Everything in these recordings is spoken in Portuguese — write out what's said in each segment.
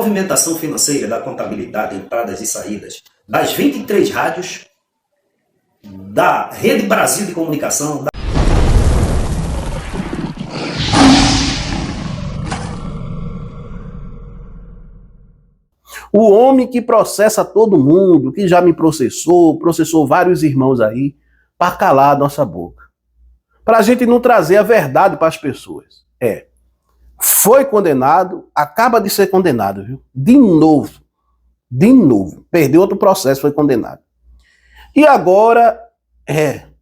movimentação financeira da contabilidade, entradas e saídas das 23 rádios, da Rede Brasil de Comunicação, O homem que processa todo mundo, que já me processou vários irmãos aí, para calar a nossa boca. Para a gente não trazer a verdade para as pessoas. Foi condenado, acaba de ser condenado, viu? De novo. Perdeu outro processo, foi condenado. E agora,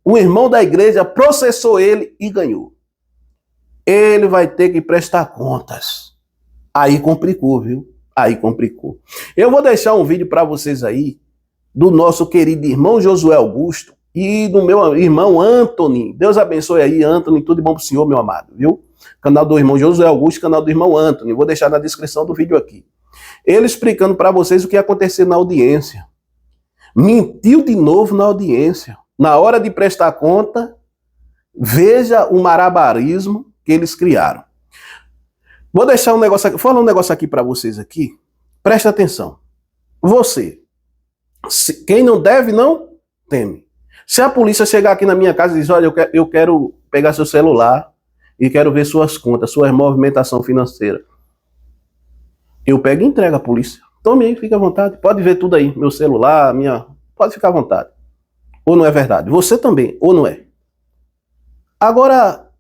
o irmão da igreja processou ele e ganhou. Ele vai ter que prestar contas. Aí complicou, viu? Aí complicou. Eu vou deixar um vídeo para vocês aí do nosso querido irmão Josué Augusto e do meu irmão Anthony. Deus abençoe aí, Anthony. Tudo de bom pro senhor, meu amado, viu? Canal do irmão Josué Augusto, canal do irmão Anthony. Vou deixar na descrição do vídeo aqui. Ele explicando para vocês o que ia acontecer na audiência. Mentiu de novo na audiência. Na hora de prestar conta, veja o marabarismo que eles criaram. Vou deixar um negócio aqui, falar um negócio aqui para vocês aqui. Presta atenção. Você, quem não deve, não teme. Se a polícia chegar aqui na minha casa e dizer, olha, eu quero pegar seu celular e quero ver suas contas, sua movimentação financeira, eu pego e entrego à polícia. Tome aí, fique à vontade. Pode ver tudo aí, meu celular, pode ficar à vontade. Ou não é verdade? Você também, ou não é? Agora,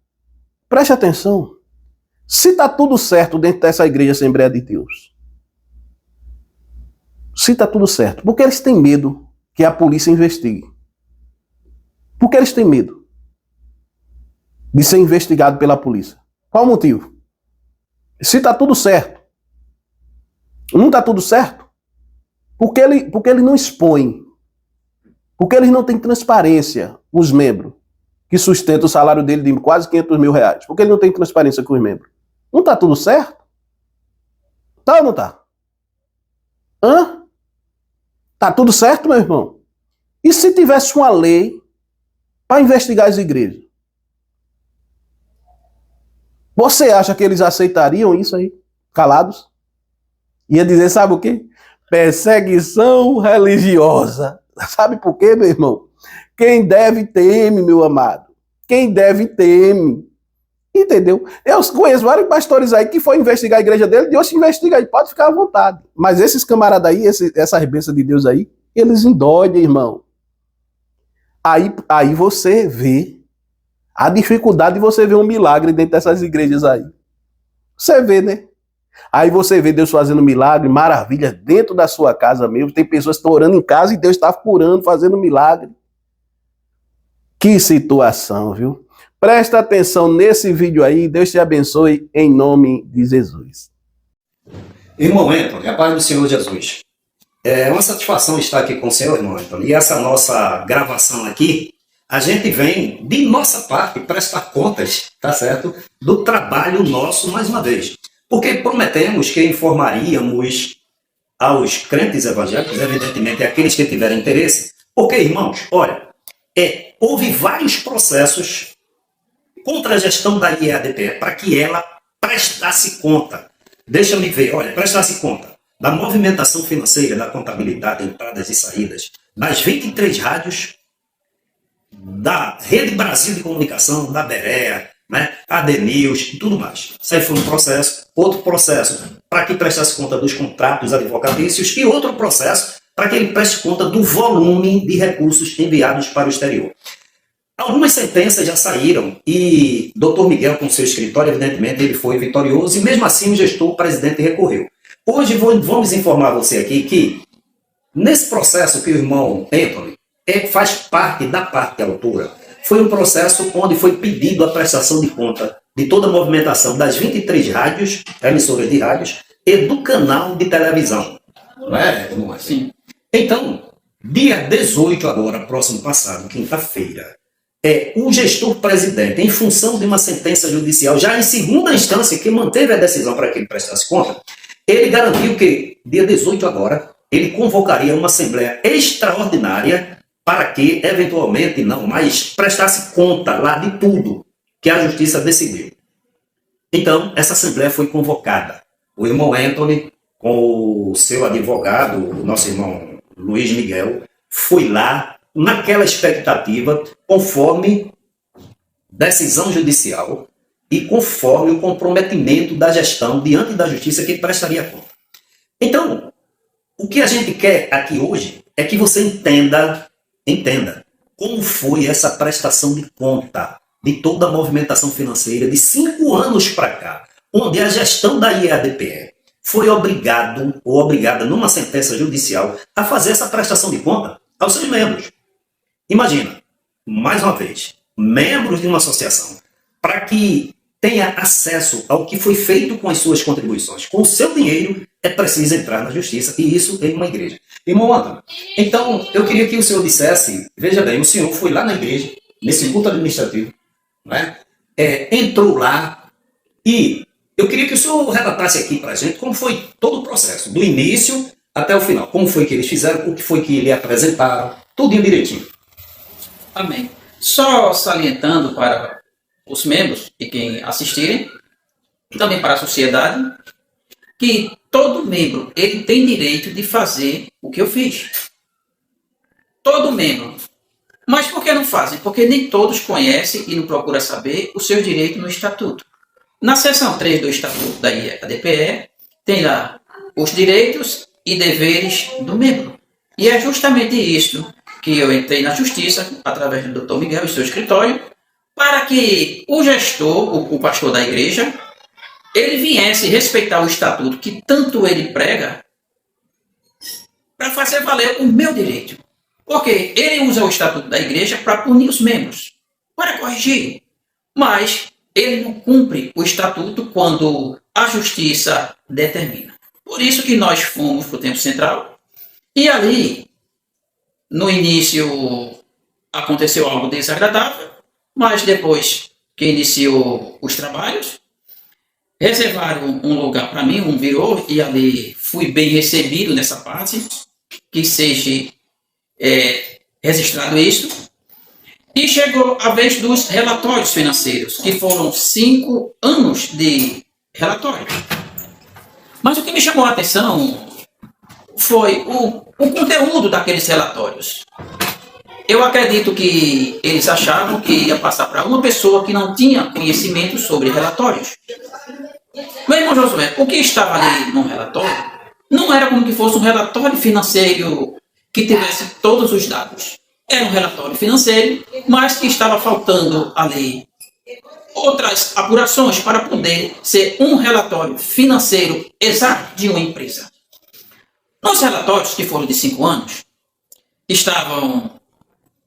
preste atenção. Se está tudo certo dentro dessa igreja Assembleia de Deus, se está tudo certo, por que eles têm medo que a polícia investigue? Por que eles têm medo de ser investigado pela polícia? Qual o motivo? Se está tudo certo, não está tudo certo? Porque ele não expõe, porque eles não têm transparência, os membros, que sustentam o salário dele de quase 500 mil reais. Porque ele não tem transparência com os membros. Não tá tudo certo? Tá ou não tá? Tá tudo certo, meu irmão? E se tivesse uma lei para investigar as igrejas? Você acha que eles aceitariam isso aí? Calados? Ia dizer, sabe o quê? Perseguição religiosa. Sabe por quê, meu irmão? Quem deve teme, meu amado. Quem deve teme. Entendeu? Eu conheço vários pastores aí que foi investigar a igreja dele, Deus investiga aí, pode ficar à vontade. Mas esses camaradas aí, essas bênçãos de Deus aí, eles endoidam, irmão. Aí você vê a dificuldade de você ver um milagre dentro dessas igrejas aí. Você vê, né? Aí você vê Deus fazendo milagre, maravilha, dentro da sua casa mesmo. Tem pessoas que estão orando em casa e Deus está curando, fazendo milagre. Que situação, viu? Presta atenção nesse vídeo aí. Deus te abençoe em nome de Jesus. Irmão Anthony, a paz do Senhor Jesus. É uma satisfação estar aqui com o Senhor, irmão Anthony. E essa nossa gravação aqui, a gente vem, de nossa parte, prestar contas, tá certo? Do trabalho nosso, mais uma vez. Porque prometemos que informaríamos aos crentes evangélicos, evidentemente, aqueles que tiverem interesse. Porque, irmãos, olha, houve vários processos contra a gestão da IEADP para que ela prestasse conta. Deixa-me ver, olha, prestasse conta da movimentação financeira, da contabilidade, entradas e saídas, das 23 rádios, da Rede Brasil de Comunicação, da Berea, né, ADNews e tudo mais. Isso aí foi um processo. Outro processo para que prestasse conta dos contratos advocatícios e outro processo para que ele preste conta do volume de recursos enviados para o exterior. Algumas sentenças já saíram e Dr. Miguel, com seu escritório, evidentemente, ele foi vitorioso e mesmo assim o gestor, o presidente, recorreu. Hoje vamos informar você aqui que nesse processo que o irmão Anthony faz parte da parte autora, foi um processo onde foi pedido a prestação de conta de toda a movimentação das 23 rádios, emissoras de rádios, e do canal de televisão. Não é? Não é assim? Então, dia 18 agora, próximo passado, quinta-feira, o gestor-presidente, em função de uma sentença judicial, já em segunda instância, que manteve a decisão para que ele prestasse conta, ele garantiu que, dia 18 agora, ele convocaria uma assembleia extraordinária para que, eventualmente, não, mas prestasse conta lá de tudo que a justiça decidiu. Então, essa assembleia foi convocada. O irmão Anthony com o seu advogado, o nosso irmão Luiz Miguel, foi lá naquela expectativa, conforme decisão judicial e conforme o comprometimento da gestão diante da justiça que prestaria conta. Então, o que a gente quer aqui hoje é que você entenda como foi essa prestação de conta de toda a movimentação financeira de 5 anos para cá, onde a gestão da IADPE foi obrigado ou obrigada numa sentença judicial a fazer essa prestação de conta aos seus membros. Imagina, mais uma vez, membros de uma associação, para que tenha acesso ao que foi feito com as suas contribuições, com o seu dinheiro, é preciso entrar na justiça, e isso em uma igreja. Irmão Antônio, então eu queria que o senhor dissesse, veja bem, o senhor foi lá na igreja, nesse culto administrativo, né? Entrou lá, e eu queria que o senhor relatasse aqui para a gente como foi todo o processo, do início até o final, como foi que eles fizeram, o que foi que lhe apresentaram, tudo direitinho. Amém. Só salientando para os membros e quem assistirem, e também para a sociedade, que todo membro ele tem direito de fazer o que eu fiz. Todo membro. Mas por que não fazem? Porque nem todos conhecem e não procuram saber os seus direitos no Estatuto. Na seção 3 do Estatuto da IADPE, tem lá os direitos e deveres do membro. E é justamente isso que eu entrei na Justiça, através do Dr. Miguel e seu escritório, para que o gestor, o pastor da igreja, ele viesse respeitar o Estatuto que tanto ele prega, para fazer valer o meu direito. Porque ele usa o Estatuto da igreja para punir os membros, para corrigir. Mas ele não cumpre o Estatuto quando a Justiça determina. Por isso que nós fomos para o Tempo Central, e ali, no início, aconteceu algo desagradável, mas depois que iniciou os trabalhos, reservaram um lugar para mim, um birô, e ali fui bem recebido nessa parte, que seja registrado isso. E chegou a vez dos relatórios financeiros, que foram 5 anos de relatório. Mas o que me chamou a atenção foi o conteúdo daqueles relatórios. Eu acredito que eles achavam que ia passar para uma pessoa que não tinha conhecimento sobre relatórios. Meu irmão Josué, o que estava ali no relatório não era como que fosse um relatório financeiro que tivesse todos os dados. Era um relatório financeiro, mas que estava faltando ali outras apurações para poder ser um relatório financeiro exato de uma empresa. Nos relatórios, que foram de 5 anos, estavam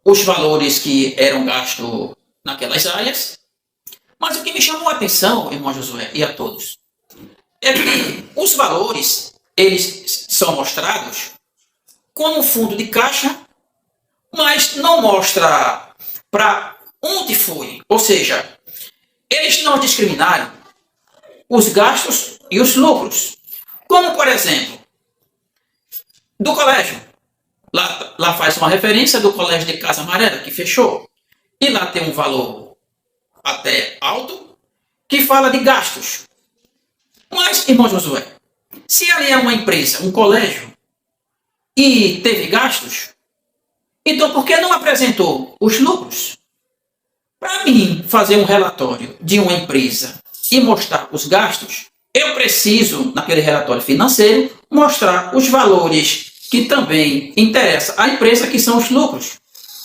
os valores que eram gastos naquelas áreas, mas o que me chamou a atenção, irmão Josué, e a todos, é que os valores, eles são mostrados como fundo de caixa, mas não mostra para onde foi. Ou seja, eles não discriminaram os gastos e os lucros. Como, por exemplo, do colégio. Lá faz uma referência do colégio de Casa Amarela, que fechou. E lá tem um valor até alto, que fala de gastos. Mas, irmão Josué, se ali é uma empresa, um colégio, e teve gastos, então por que não apresentou os lucros? Para mim fazer um relatório de uma empresa e mostrar os gastos, eu preciso, naquele relatório financeiro, mostrar os valores que também interessam à empresa, que são os lucros.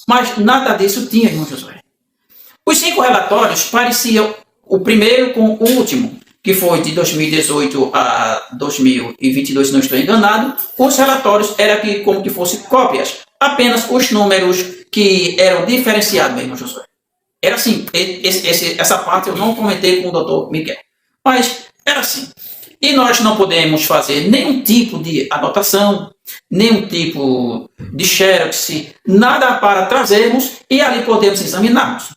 Mas nada disso tinha, irmão Josué. Os 5 relatórios pareciam o primeiro com o último, que foi de 2018 a 2022, se não estou enganado. Os relatórios eram como que fossem cópias, apenas os números que eram diferenciados, meu irmão Josué. Era assim, essa parte eu não comentei com o doutor Miguel, mas era assim. E nós não podemos fazer nenhum tipo de anotação, nenhum tipo de xerox, nada para trazermos e ali podemos examinarmos.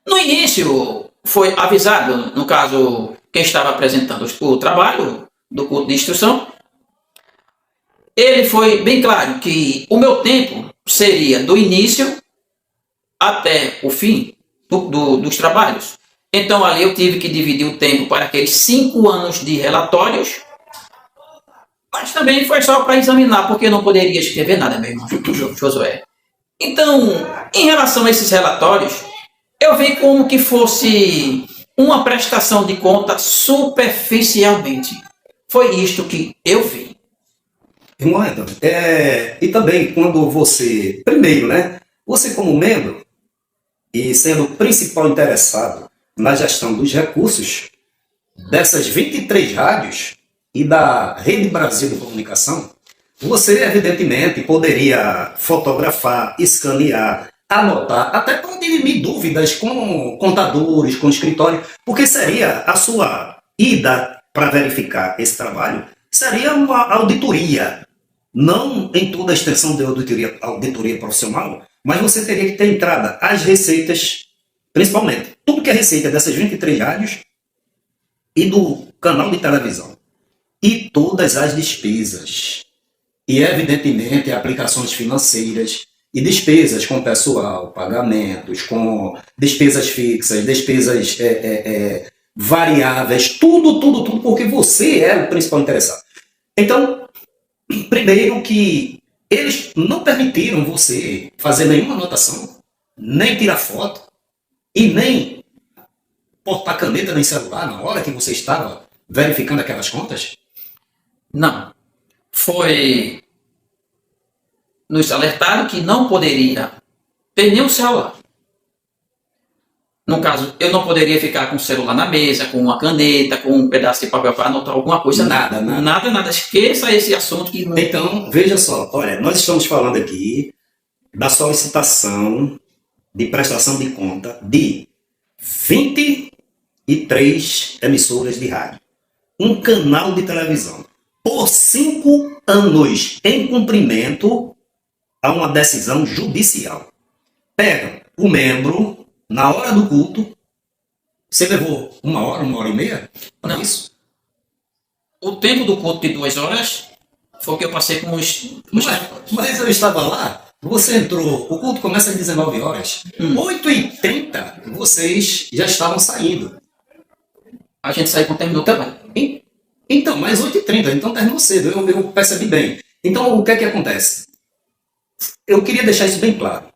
No início, foi avisado, no caso, quem estava apresentando o trabalho do curso de instrução, ele foi bem claro que o meu tempo seria do início até o fim dos trabalhos. Então ali eu tive que dividir o tempo para aqueles 5 anos de relatórios Mas também foi só para examinar, porque eu não poderia escrever nada, meu irmão Josué. Então, em relação a esses relatórios, eu vi como que fosse uma prestação de conta superficialmente. Foi isto que eu vi. Irmão Edson, e também quando você, primeiro, né? Você como membro e sendo o principal interessado na gestão dos recursos dessas 23 rádios e da Rede Brasil de Comunicação, você evidentemente poderia fotografar, escanear, anotar, até para dirimir dúvidas com contadores, com escritório, porque seria a sua ida para verificar esse trabalho, seria uma auditoria, não em toda a extensão de auditoria profissional, mas você teria que ter entrada as receitas, principalmente, tudo que é receita dessas 23 rádios e do canal de televisão, e todas as despesas, e evidentemente aplicações financeiras, e despesas com pessoal, pagamentos, com despesas fixas, despesas variáveis, tudo, porque você é o principal interessado. Então, primeiro que eles não permitiram você fazer nenhuma anotação, nem tirar foto, e nem portar caneta nem celular na hora que você estava verificando aquelas contas? Não. Foi nos alertado que não poderia ter nenhum celular. No caso, eu não poderia ficar com o celular na mesa, com uma caneta, com um pedaço de papel para anotar alguma coisa. Nada. Esqueça esse assunto que não... Então, veja só, olha, nós estamos falando aqui da solicitação de prestação de conta de 23 emissoras de rádio, um canal de televisão, por 5 anos em cumprimento a uma decisão judicial. Pegam o membro na hora do culto. Você levou 1 hora, 1h30 para isso? O tempo do culto de 2 horas foi o que eu passei com os... Mas eu estava lá, você entrou, o culto começa às 19 horas. 8h30 vocês já estavam saindo. A gente saiu quando terminou também. Então, mas 8h30, então terminou cedo, eu percebi bem. Então, o que é que acontece? Eu queria deixar isso bem claro.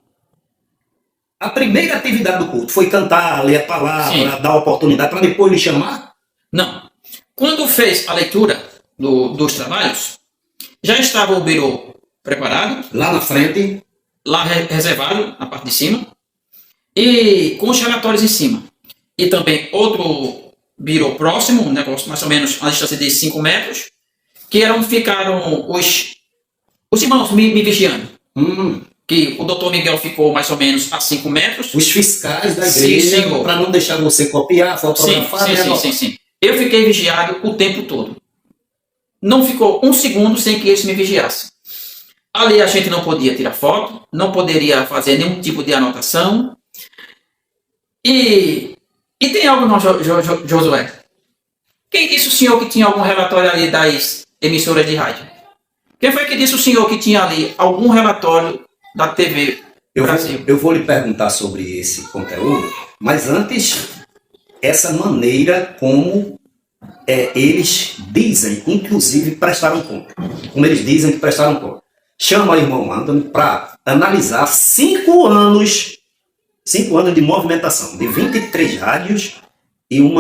A primeira atividade do culto foi cantar, ler a palavra, sim, dar oportunidade para depois lhe chamar? Não. Quando fez a leitura dos trabalhos, já estava o birô preparado. Lá na frente. Lá reservado, na parte de cima. E com os relatórios em cima. E também outro birô próximo, um negócio mais ou menos a distância de 5 metros, que ficaram os irmãos me vigiando. Que o doutor Miguel ficou mais ou menos a 5 metros. Os fiscais da igreja, para não deixar você copiar, fotografar. Sim. Eu fiquei vigiado o tempo todo. Não ficou 1 segundo sem que eles me vigiassem. Ali a gente não podia tirar foto, não poderia fazer nenhum tipo de anotação. E tem algo, não, Josué? Quem disse o senhor que tinha algum relatório ali das emissoras de rádio? Quem foi que disse o senhor que tinha ali algum relatório da TV Brasil? Eu vou lhe perguntar sobre esse conteúdo, mas antes, essa maneira como eles dizem, inclusive, prestaram conta. Como eles dizem que prestaram conta. Chama o irmão Antônio para analisar 5 anos de movimentação, de 23 rádios e um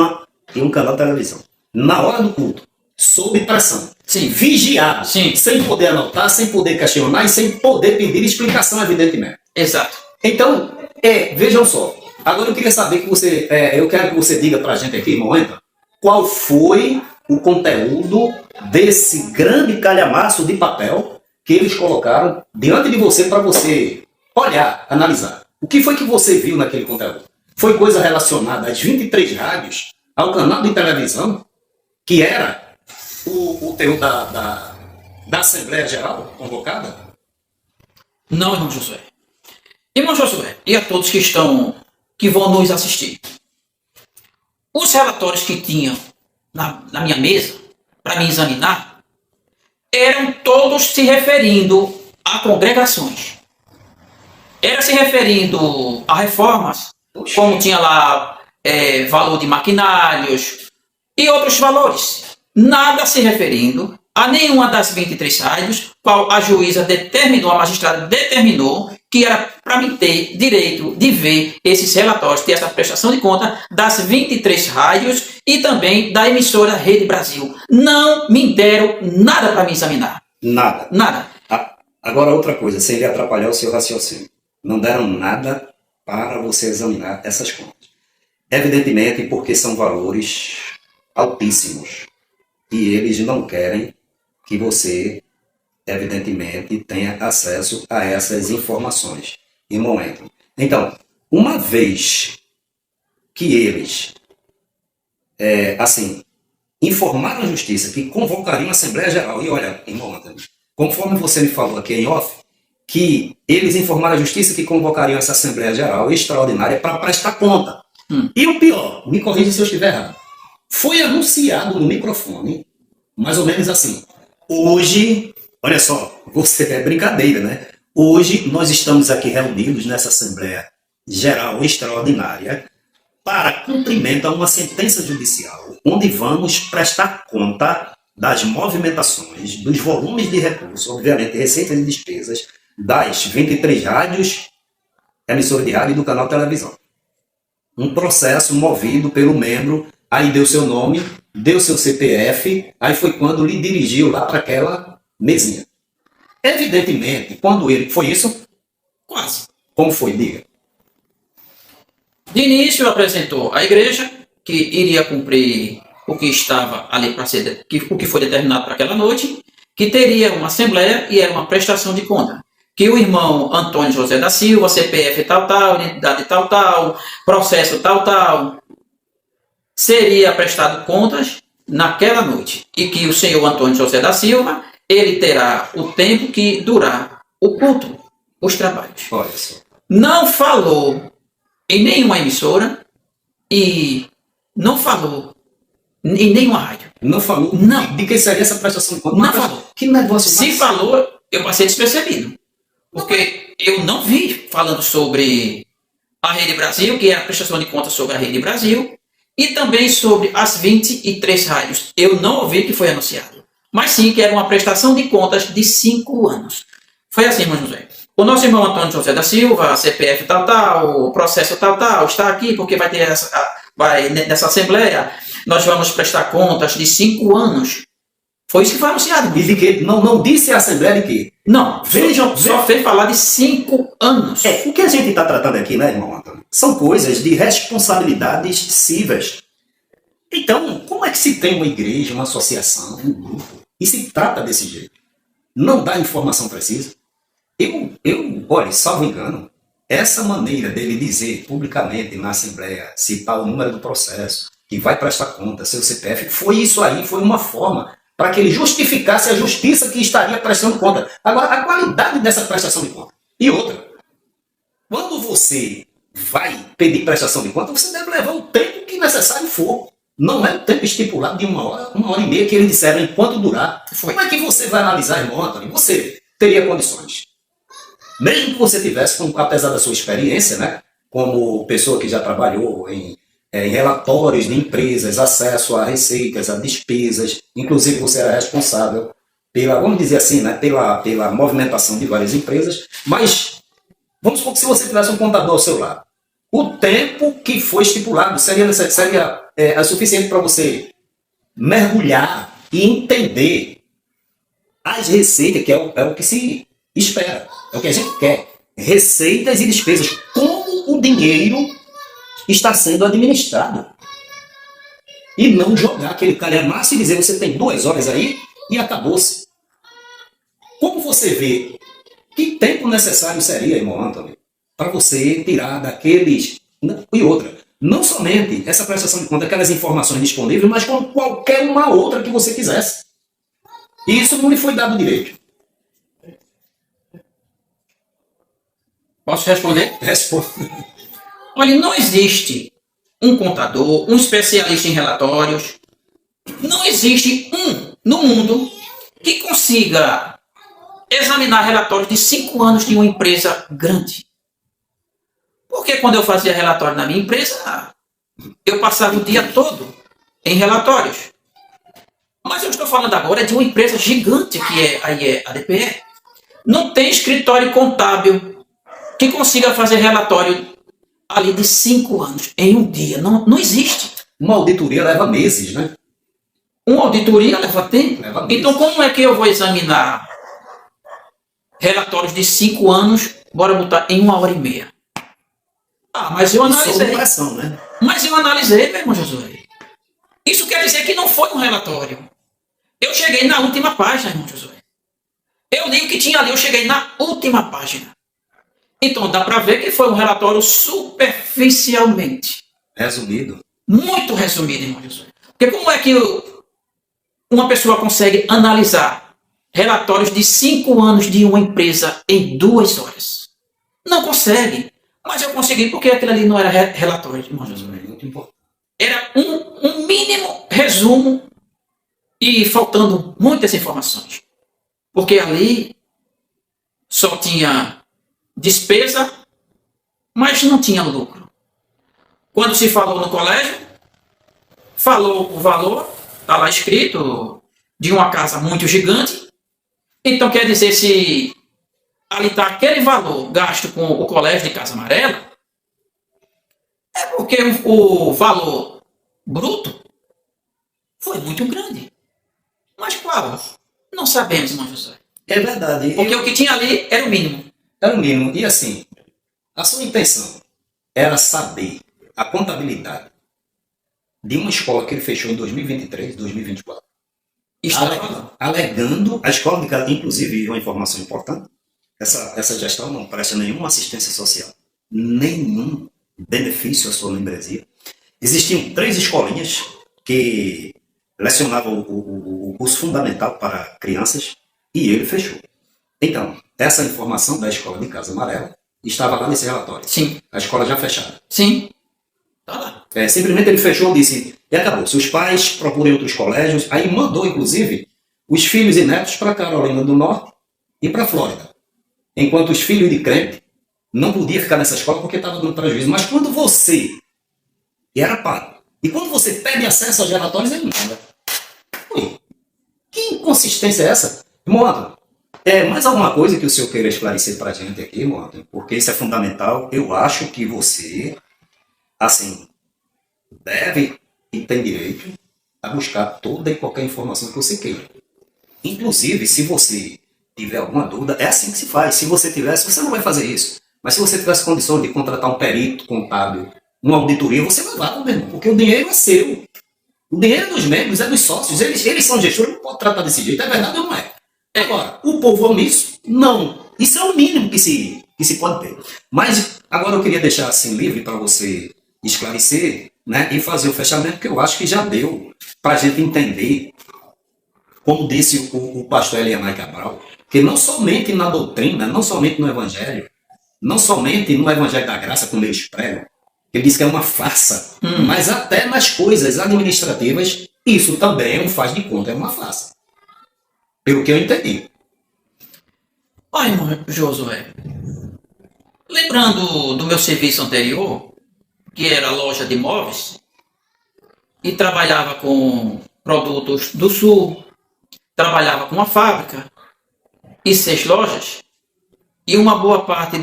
canal de televisão. Na hora do culto, sob pressão. Sim. Vigiado. Sim. Sem poder anotar, sem poder questionar e sem poder pedir explicação, evidentemente. Exato. Então, vejam só. Agora eu queria saber que você... eu quero que você diga pra gente aqui, irmão Antônio, qual foi o conteúdo desse grande calhamaço de papel que eles colocaram diante de você para você olhar, analisar. O que foi que você viu naquele conteúdo? Foi coisa relacionada às 23 rádios, ao canal de televisão, que era o teor da Assembleia Geral convocada? Não, irmão Josué. Irmão Josué, e a todos que vão nos assistir. Os relatórios que tinham na minha mesa, para me examinar, eram todos se referindo a congregações. Era se referindo a reformas, como tinha lá valor de maquinários e outros valores. Nada se referindo a nenhuma das 23 rádios, qual a juíza determinou, a magistrada determinou que era para mim ter direito de ver esses relatórios, ter essa prestação de conta das 23 rádios e também da emissora Rede Brasil. Não me deram nada para me examinar. Nada. Nada. Agora, outra coisa, sem lhe atrapalhar o seu raciocínio. Não deram nada para você examinar essas contas. Evidentemente, porque são valores altíssimos. E eles não querem que você, evidentemente, tenha acesso a essas informações em momento. Então, uma vez que eles, informaram a Justiça que convocariam a Assembleia Geral, e olha, irmão Antônio, conforme você me falou aqui em off, que eles informaram a Justiça que convocariam essa Assembleia Geral extraordinária para prestar conta. E o pior, me corrija se eu estiver errado, foi anunciado no microfone, mais ou menos assim, hoje, olha só, você é brincadeira, né? Hoje nós estamos aqui reunidos nessa Assembleia Geral Extraordinária para cumprimento a uma sentença judicial, onde vamos prestar conta das movimentações, dos volumes de recursos, obviamente receitas e despesas, das 23 rádios, emissora de rádio e do canal televisão. Um processo movido pelo membro, aí deu seu nome, deu seu CPF, aí foi quando lhe dirigiu lá para aquela mesinha. Evidentemente, quando ele... Foi isso? Quase. Como foi? Diga. De início, apresentou à igreja que iria cumprir o que estava ali para ser, o que foi determinado para aquela noite, que teria uma assembleia e era uma prestação de conta. Que o irmão Antônio José da Silva, CPF tal, identidade tal, processo tal, seria prestado contas naquela noite. E que o senhor Antônio José da Silva, ele terá o tempo que durar o culto, os trabalhos. Olha só. Não falou em nenhuma emissora e não falou em nenhuma rádio. Não falou? Não. De que seria essa prestação de conta? Não falou. Que negócio Se mais... falou, eu passei despercebido. Porque eu não vi falando sobre a Rede Brasil, que é a prestação de contas sobre a Rede Brasil, e também sobre as 23 rádios. Eu não ouvi que foi anunciado. Mas sim que era uma prestação de contas de 5 anos. Foi assim, irmão José. O nosso irmão Antônio José da Silva, CPF o processo está aqui porque vai ter nessa assembleia, nós vamos prestar contas de 5 anos. Foi isso que foi anunciado. E de que? Não disse a Assembleia de quê? Não, vejam, só fez falar de 5 anos. O que a gente está tratando aqui, né, irmão Antônio? São coisas de responsabilidades cíveis. Então, como é que se tem uma igreja, uma associação, um grupo, e se trata desse jeito? Não dá informação precisa? Olha, salvo engano, essa maneira dele dizer publicamente na Assembleia, citar o número do processo, que vai prestar conta, seu CPF, foi isso aí, foi uma forma para que ele justificasse a justiça que estaria prestando conta. Agora, a qualidade dessa prestação de conta. E outra, quando você vai pedir prestação de conta, você deve levar o tempo que necessário for. Não é o tempo estipulado de 1 hora, 1 hora e meia que eles disseram enquanto durar. Como é que você vai analisar, irmão Antônio? Você teria condições. Mesmo que você tivesse, apesar da sua experiência, né, como pessoa que já trabalhou em relatórios de empresas, acesso a receitas, a despesas, inclusive você era responsável pela, vamos dizer assim, né, pela movimentação de várias empresas, mas vamos supor que se você tivesse um contador ao seu lado, o tempo que foi estipulado seria suficiente para você mergulhar e entender as receitas, que é o que se espera, é o que a gente quer, receitas e despesas, como o dinheiro está sendo administrado. E não jogar aquele calhamaço e dizer, você tem 2 horas aí e acabou-se. Como você vê, que tempo necessário seria, irmão Antônio, para você tirar daqueles... E outra, não somente essa prestação de conta, aquelas informações disponíveis, mas com qualquer uma outra que você quisesse. E isso não lhe foi dado direito. Posso responder? Responda. Olha, não existe um contador, um especialista em relatórios, não existe um no mundo que consiga examinar relatórios de 5 anos de uma empresa grande. Porque quando eu fazia relatório na minha empresa, eu passava o dia todo em relatórios. Mas eu estou falando agora de uma empresa gigante que é a ADPE. Não tem escritório contábil que consiga fazer relatório ali de 5 anos em um dia. Não existe. Uma auditoria leva meses, né? Uma auditoria leva tempo. Leva meses. Então, como é que eu vou examinar relatórios de 5 anos, bora botar em 1h30? Ah, mas eu analisei. Sob pressão, né? Mas eu analisei, meu irmão Josué. Isso quer dizer que não foi um relatório. Eu cheguei na última página, irmão Josué. Eu li o que tinha ali, eu cheguei na última página. Então dá para ver que foi um relatório superficialmente. Resumido. Muito resumido, irmão Josué. Porque como é que uma pessoa consegue analisar relatórios de 5 anos de uma empresa em 2 horas? Não consegue. Mas eu consegui porque aquilo ali não era relatório, irmão Josué. Muito importante. Era um mínimo resumo e faltando muitas informações. Porque ali só tinha despesa, mas não tinha lucro. Quando se falou no colégio, falou o valor, está lá escrito, de uma casa muito gigante. Então quer dizer, se ali está aquele valor gasto com o colégio de Casa Amarela, é porque o valor bruto foi muito grande. Mas claro, não sabemos, irmão José. É verdade. Porque o que tinha ali era o mínimo. Era o mínimo. E assim, a sua intenção era saber a contabilidade de uma escola que ele fechou em 2023, 2024. Alegando, a escola de casa, inclusive, uma informação importante, essa gestão não presta nenhuma assistência social, nenhum benefício à sua membresia. Existiam 3 escolinhas que lecionavam o curso fundamental para crianças e ele fechou. Então, essa informação da escola de Casa Amarela estava lá nesse relatório. Sim. A escola já fechada. Sim. Tá lá. Simplesmente ele fechou, disse, e acabou. Se os pais procurem outros colégios, aí mandou, inclusive, os filhos e netos para Carolina do Norte e para a Flórida. Enquanto os filhos de crente não podiam ficar nessa escola porque estava dando prejuízo. Mas quando você, e era pago, e quando você pede acesso aos relatórios, ele manda. Ui, que inconsistência é essa? Irmão Antônio, mais alguma coisa que o senhor queira esclarecer para a gente aqui, irmão Antônio? Porque isso é fundamental. Eu acho que você, assim, deve e tem direito a buscar toda e qualquer informação que você queira. Inclusive, se você tiver alguma dúvida, é assim que se faz. Se você tivesse, você não vai fazer isso. Mas se você tivesse condições de contratar um perito contábil, uma auditoria, você vai lá também, porque o dinheiro é seu. O dinheiro é dos membros, é dos sócios. Eles são gestores, não pode tratar desse jeito. É verdade ou não é? Agora, o povo omisso, não. Isso é o mínimo que se pode ter. Mas agora eu queria deixar assim livre para você esclarecer, né, e fazer o fechamento, que eu acho que já deu para a gente entender, como disse o pastor Eliamai Cabral, que não somente na doutrina, não somente no Evangelho, não somente no Evangelho da Graça, como eles pregam, ele diz que é uma farsa, mas até nas coisas administrativas, isso também é um faz de conta, é uma farsa. Pelo que eu entendi. Olha, irmão Josué, lembrando do meu serviço anterior, que era loja de imóveis, e trabalhava com produtos do Sul, trabalhava com uma fábrica e 6 lojas, e uma boa parte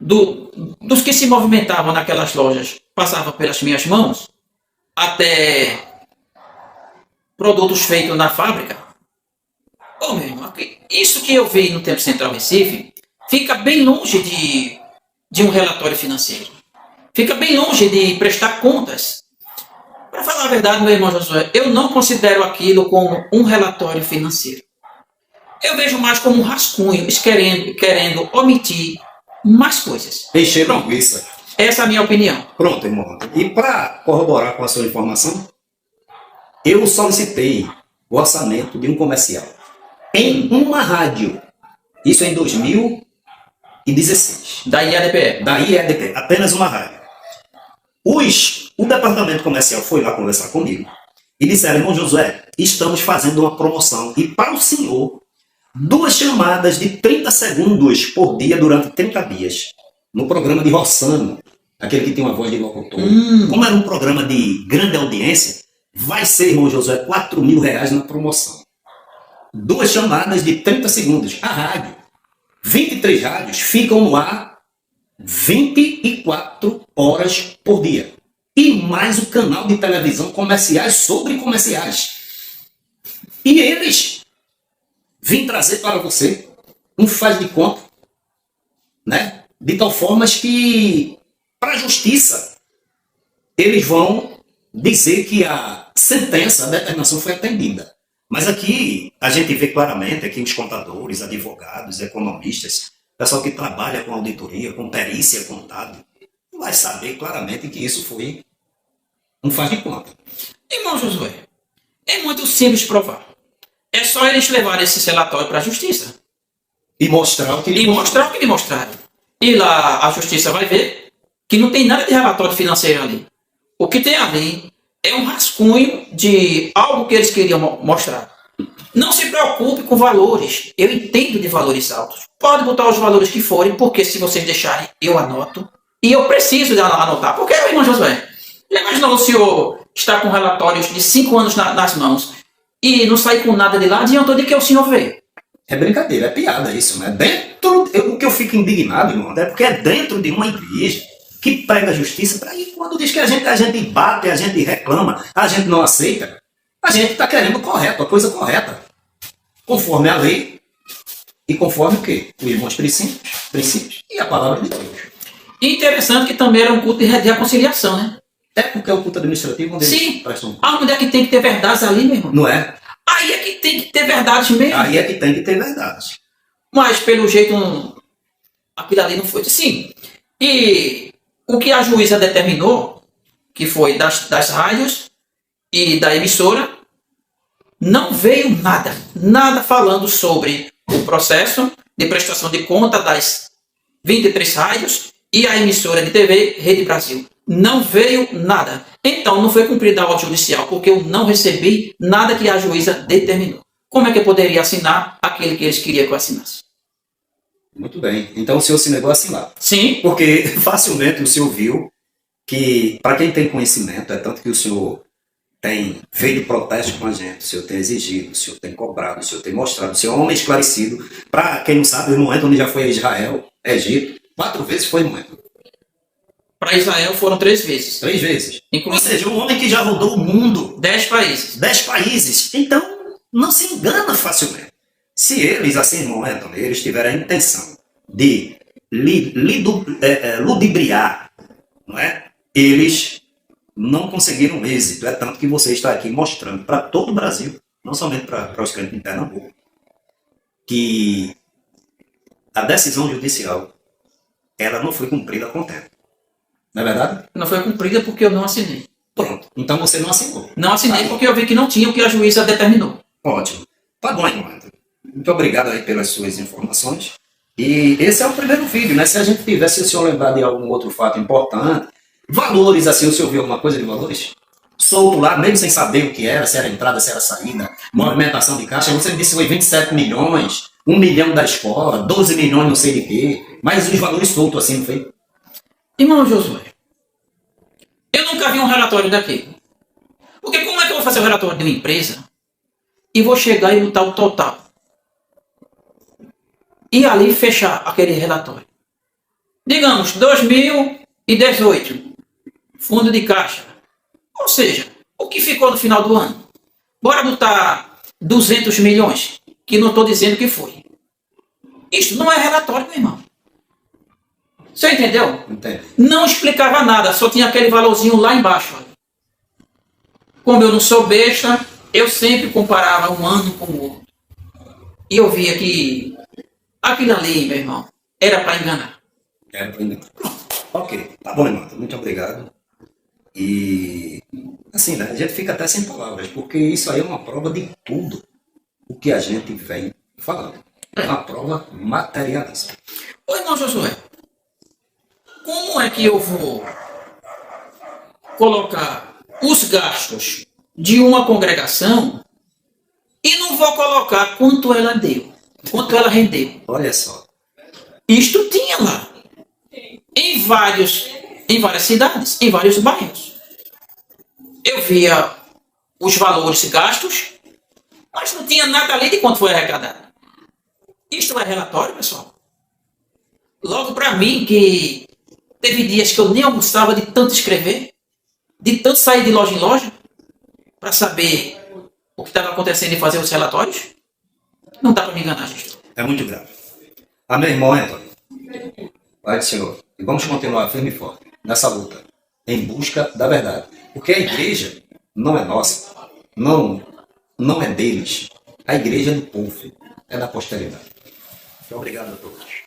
dos que se movimentavam naquelas lojas passava pelas minhas mãos, até produtos feitos na fábrica. Ô, meu irmão, isso que eu vi no Tempo Central Recife fica bem longe de um relatório financeiro. Fica bem longe de prestar contas. Para falar a verdade, meu irmão Josué, eu não considero aquilo como um relatório financeiro. Eu vejo mais como um rascunho, querendo omitir mais coisas. Encher linguiça. Essa é a minha opinião. Pronto, irmão. E para corroborar com a sua informação, eu solicitei o orçamento de um comercial em uma rádio. Isso em 2016. Da IADPE. Da IEDP, apenas uma rádio. O departamento comercial foi lá conversar comigo e disseram, irmão Josué, estamos fazendo uma promoção e para o senhor, 2 chamadas de 30 segundos por dia durante 30 dias no programa de Rossano, aquele que tem uma voz de locutor. Como era um programa de grande audiência, vai ser, irmão Josué, R$ 4.000 na promoção. 2 chamadas de 30 segundos. A rádio. 23 rádios ficam no ar 24 horas por dia. E mais o canal de televisão comerciais sobre comerciais. E eles vêm trazer para você um faz de conta, né? De tal forma que, para a justiça, eles vão dizer que a sentença, a determinação foi atendida. Mas aqui a gente vê claramente aqui os contadores, advogados, economistas, pessoal que trabalha com auditoria, com perícia contábil, vai saber claramente que isso foi um faz de conta. Irmão Josué, é muito simples provar. É só eles levarem esse relatório para a justiça. E mostrar o que E mostrar o que me mostraram. E lá a justiça vai ver que não tem nada de relatório financeiro ali. O que tem ali é um rascunho de algo que eles queriam mostrar. Não se preocupe com valores. Eu entendo de valores altos. Pode botar os valores que forem, porque se vocês deixarem, eu anoto. E eu preciso de anotar. Porque, irmão Josué, já imaginou o senhor estar com relatórios de 5 anos nas mãos e não sair com nada de lá? Adiantou de que o senhor veio. É brincadeira, é piada isso, né? O que eu fico indignado, irmão, é porque é dentro de uma igreja que prega a justiça, para aí quando diz que a gente bate, a gente reclama, a gente não aceita, a gente está querendo o correto, a coisa correta. Conforme a lei e conforme o quê? Os irmãos princípios e a palavra de Deus. Interessante que também era um culto de reconciliação, né? É porque é o culto administrativo onde Sim. eles prestam. Aonde é que tem que ter verdades ali, meu irmão? Não é? Aí é que tem que ter verdades mesmo. Aí é que tem que ter verdade. Mas, pelo jeito, aquilo ali não foi. Sim. E o que a juíza determinou, que foi das rádios e da emissora, não veio nada falando sobre o processo de prestação de conta das 23 rádios e a emissora de TV Rede Brasil. Não veio nada. Então, não foi cumprida a ordem judicial, porque eu não recebi nada que a juíza determinou. Como é que eu poderia assinar aquele que eles queriam que eu assinasse? Muito bem. Então o senhor se negou a assinar. Sim. Porque facilmente o senhor viu que, para quem tem conhecimento, é tanto que o senhor tem feito protesto com a gente, o senhor tem exigido, o senhor tem cobrado, o senhor tem mostrado, o senhor é um homem esclarecido. Para quem não sabe, o irmão Antônio já foi a Israel, Egito, 4 vezes foi, irmão Antônio. Para Israel foram 3 vezes. 3 vezes. Inclusive, Ou seja, um homem que já rodou o mundo. 10 países. 10 países. Então, não se engana facilmente. Se eles, assim, irmão Antônio, eles tiverem a intenção de ludibriar, não é? Eles não conseguiram êxito. É tanto que você está aqui mostrando para todo o Brasil, não somente para os crentes de Pernambuco, que a decisão judicial ela não foi cumprida a contento. Não é verdade? Não foi cumprida porque eu não assinei. Pronto. Então você não assinou. Não assinei porque eu vi que não tinha o que a juíza determinou. Ótimo. Tá bom, irmão Antônio. Muito obrigado aí pelas suas informações. E esse é o primeiro vídeo, né? Se a gente tivesse, se o senhor lembrar de algum outro fato importante, valores, assim, o senhor viu alguma coisa de valores? Solto lá, mesmo sem saber o que era, se era entrada, se era saída, movimentação de caixa, você me disse que foi 27 milhões, 1 milhão da escola, 12 milhões não sei de quê, mas os valores soltos assim, não foi? Irmão Josué, eu nunca vi um relatório daquele. Porque como é que eu vou fazer o relatório de uma empresa e vou chegar e botar o total? E ali fechar aquele relatório. Digamos, 2018, fundo de caixa. Ou seja, o que ficou no final do ano? Bora botar 200 milhões, que não estou dizendo que foi. Isso não é relatório, meu irmão. Você entendeu? Entendi. Não explicava nada, só tinha aquele valorzinho lá embaixo. Como eu não sou besta, eu sempre comparava um ano com o outro. E eu via que aquilo ali, meu irmão, era para enganar. Era para enganar. Ok, tá bom, irmão. Muito obrigado. E assim, né? A gente fica até sem palavras, porque isso aí é uma prova de tudo o que a gente vem falando. É uma prova materialista. Ô, irmão Josué, como é que eu vou colocar os gastos de uma congregação e não vou colocar quanto ela deu, quanto ela rendeu? Olha só. Isto tinha lá, em várias cidades, em vários bairros. Eu via os valores gastos, mas não tinha nada ali de quanto foi arrecadado. Isto é relatório, pessoal. Logo para mim, que teve dias que eu nem almoçava de tanto escrever, de tanto sair de loja em loja, para saber o que estava acontecendo e fazer os relatórios, não dá para me enganar, gestor. É muito grave. Amém, irmão Antônio. Pai do Senhor. E vamos continuar firme e forte nessa luta, em busca da verdade. Porque a igreja não é nossa, não é deles. A igreja é do povo, é da posteridade. Então, obrigado a todos.